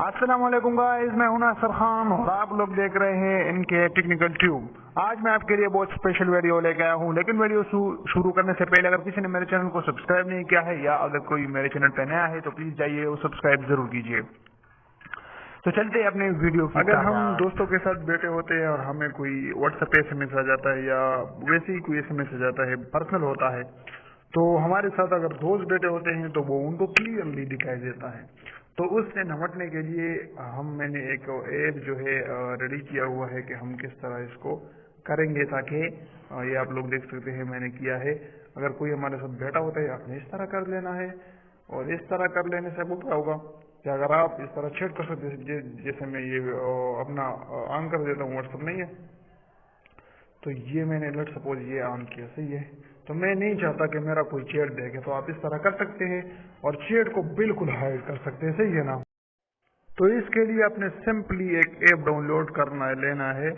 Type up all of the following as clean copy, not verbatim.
अस्सलाम वालेकुम गाइस, मैं हूं नासिर खान और आप लोग देख रहे हैं इनके टेक्निकल ट्यूब। आज मैं आपके लिए बहुत स्पेशल वीडियो लेके आया हूं, लेकिन वीडियो शुरू करने से पहले अगर किसी ने मेरे चैनल को सब्सक्राइब नहीं किया है या अगर कोई मेरे चैनल पे नया है तो प्लीज जाइए और सब्सक्राइब जरूर कीजिए। तो चलते हैं अपने वीडियो की। अगर हम दोस्तों के साथ बैठे होते हैं और हमें कोई व्हाट्सएप SMS आ जाता है या वैसे ही कोई SMS आ जाता है, पर्सनल होता है, तो हमारे साथ अगर दोस्त बैठे होते हैं तो वो उनको क्लियरली दिखाई देता है। तो उससे निपटने के लिए मैंने एक ऐप जो है रेडी किया हुआ है कि हम किस तरह इसको करेंगे, ताकि ये आप लोग देख सकते हैं मैंने किया है। अगर कोई हमारे साथ बैठा होता है आपने इस तरह कर लेना है, और इस तरह कर लेने से वो क्या होगा कि अगर आप इस तरह चेक कर सकते, जैसे मैं ये अपना ऑन कर देता हूँ, व्हाट्सएप नहीं है तो ये मैंने लेट सपोज ये ऑन किया, सही है। तो मैं नहीं चाहता कि मेरा कोई चैट देखे, तो आप इस तरह कर सकते हैं और चैट को बिल्कुल हाइड कर सकते हैं, सही है ना। तो इसके लिए आपने सिंपली एक ऐप डाउनलोड लेना है,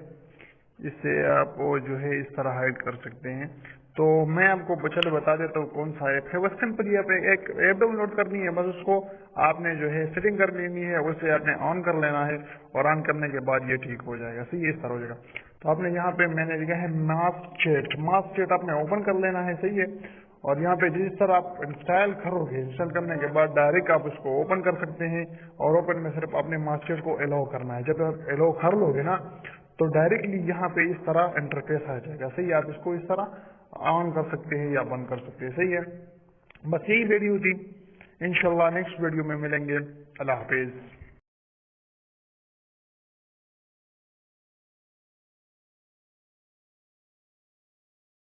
इससे आप वो जो है इस तरह हाइड कर सकते हैं। तो मैं आपको चलो बता देता हूँ कौन सा ऐप है। बस सिंपली आप एक ऐप डाउनलोड करनी है, बस उसको आपने जो है सेटिंग कर लेनी है, उसे आपने ऑन कर लेना है और ऑन करने के बाद ये ठीक हो जाएगा, सही इस तरह हो जाएगा। तो आपने यहाँ पे मैंने लिखा है मास चैट आपने ओपन कर लेना है, सही है। और यहाँ पे जिस तरह आप इंस्टॉल करोगे, इंस्टॉल करने के बाद डायरेक्ट आप उसको ओपन कर सकते हैं, और ओपन में सिर्फ अपने मास चैट को अलाउ करना है। जब आप अलाउ कर लोगे ना तो डायरेक्टली यहाँ पे इस तरह इंटरफेस आ जाएगा, सही है। आप इसको इस तरह ऑन कर सकते हैं या बंद कर सकते हैं, सही है। बस यही वीडियो थी, इंशाल्लाह नेक्स्ट वीडियो में मिलेंगे। अल्लाह हाफिज।